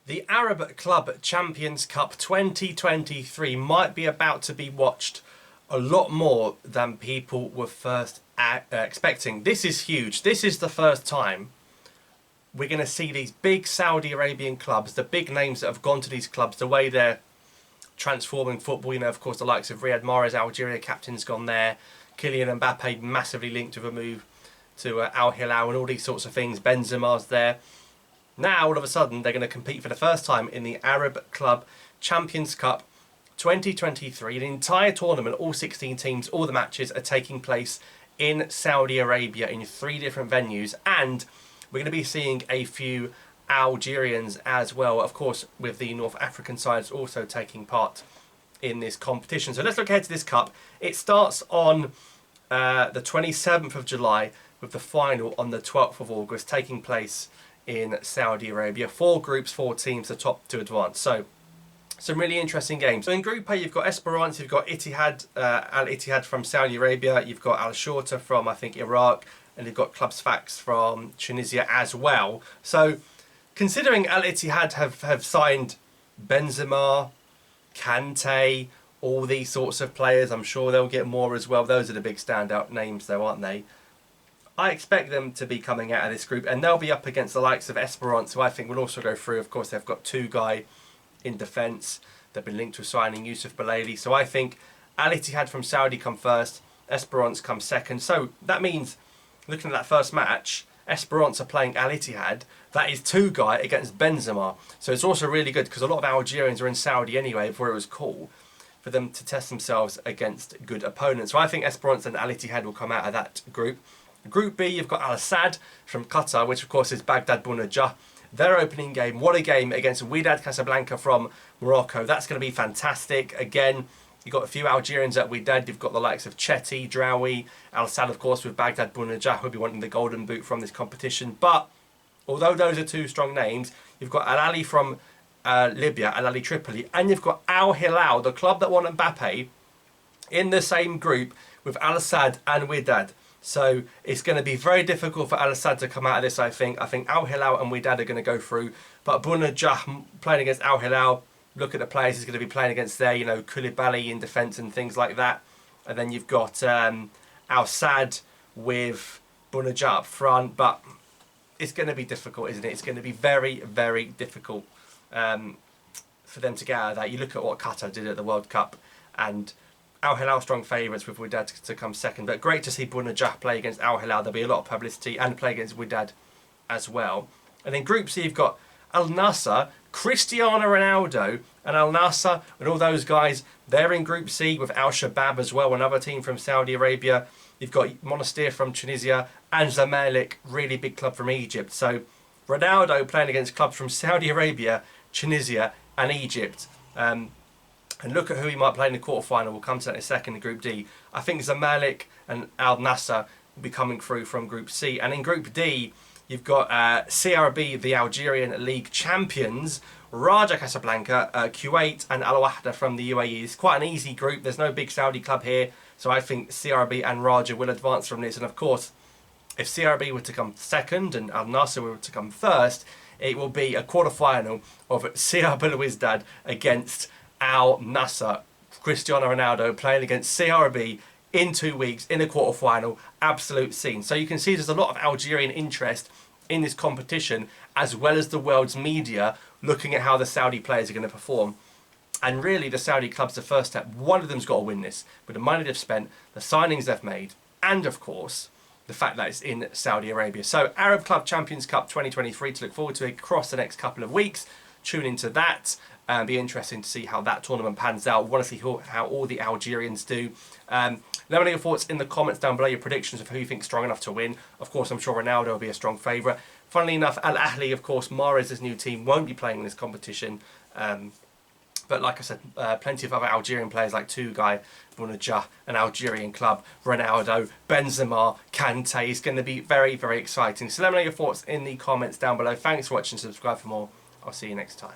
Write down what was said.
The Arab Club Champions Cup 2023 might be about to be watched a lot more than people were first expecting. This is huge. This is the first time we're going to see these big Saudi Arabian clubs, the big names that have gone to these clubs, the way they're transforming football. You know, of course, the likes of Riyad Mahrez, Algeria captain's gone there. Kylian Mbappe massively linked with a move to Al Hilal and all these sorts of things. Benzema's there. Now, all of a sudden, they're going to compete for the first time in the Arab Club Champions Cup 2023. The entire tournament, all 16 teams, all the matches are taking place in Saudi Arabia in 3 different venues. And we're going to be seeing a few Algerians as well, of course, with the North African sides also taking part in this competition. So let's look ahead to this cup. It starts on the 27th of July with the final on the 12th of August taking place in Saudi Arabia. 4 groups, 4 teams, the top to advance. So some really interesting games. So in Group A, you've got Esperance, you've got Ittihad, Al-Ittihad from Saudi Arabia, you've got Al Shorta from, I think, Iraq, and you've got Club Sfax from Tunisia as well. So considering Al-Ittihad have signed Benzema, Kante, all these sorts of players, I'm sure they'll get more as well. Those are the big standout names though, aren't they? I expect them to be coming out of this group, and they'll be up against the likes of Esperance, who I think will also go through. Of course, they've got 2 guys in defence. They've been linked with signing Yusuf Belaili. So I think Al-Ittihad from Saudi come first, Esperance come second. So that means, looking at that first match, Esperance are playing Al-Ittihad. That is 2 guys against Benzema. So it's also really good because a lot of Algerians are in Saudi anyway before it was cool for them to test themselves against good opponents. So I think Esperance and Al-Ittihad will come out of that group. Group B, you've got Al Sadd from Qatar, which of course is Baghdad Bounedjah. Their opening game, what a game against Wydad Casablanca from Morocco. That's going to be fantastic. Again, you've got a few Algerians at Wydad. You've got the likes of Chetty, Draoui, Al Sadd, of course, with Baghdad Bounedjah, who'll be wanting the golden boot from this competition. But although those are 2 strong names, you've got Al Ali from Libya, Al Ali Tripoli, and you've got Al Hilal, the club that won Mbappe, in the same group with Al Sadd and Wydad. So it's going to be very difficult for Al Sadd to come out of this, I think. I think Al Hilal and Wydad are going to go through. But Bounedjah playing against Al Hilal, look at the players he's going to be playing against there. You know, Koulibaly in defence and things like that. And then you've got Al Sadd with Bounedjah up front. But it's going to be difficult, isn't it? It's going to be very, very difficult for them to get out of that. You look at what Qatar did at the World Cup, and Al Hilal strong favourites with Wydad to come second. But great to see Bounedjah play against Al Hilal. There'll be a lot of publicity, and play against Wydad as well. And then Group C, you've got Al Nassr, Cristiano Ronaldo, and Al Nassr, and all those guys. They're in Group C with Al Shabab as well, another team from Saudi Arabia. You've got Monastir from Tunisia, and Zamalek, really big club from Egypt. So Ronaldo playing against clubs from Saudi Arabia, Tunisia, and Egypt. And look at who he might play in the quarterfinal. We'll come to that in a second in Group D. I think Zamalek and Al Nassr will be coming through from Group C. And in Group D, you've got CRB, the Algerian League champions, Raja Casablanca, Kuwait, and Al Wahda from the UAE. It's quite an easy group. There's no big Saudi club here. So I think CRB and Raja will advance from this. And of course, if CRB were to come second and Al Nassr were to come first, it will be a quarterfinal of CR Belouizdad against Al Nassr. Cristiano Ronaldo playing against CRB in 2 weeks in a quarterfinal. Absolute scene. So you can see there's a lot of Algerian interest in this competition, as well as the world's media looking at how the Saudi players are going to perform. And really, the Saudi club's the first step. One of them's got to win this with the money they've spent, the signings they've made, and of course the fact that it's in Saudi Arabia. So Arab Club Champions Cup 2023 to look forward to across the next couple of weeks. Tune into that. Be interesting to see how that tournament pans out. Want to see how all the Algerians do. Let me know your thoughts in the comments down below, your predictions of who you think is strong enough to win. Of course, I'm sure Ronaldo will be a strong favourite. Funnily enough, Al Ahly, of course, Mahrez's new team, won't be playing in this competition. But like I said, plenty of other Algerian players like Tugay, Bounedjah, an Algerian club, Ronaldo, Benzema, Kante. It's going to be very, very exciting. So let me know your thoughts in the comments down below. Thanks for watching. Subscribe for more. I'll see you next time.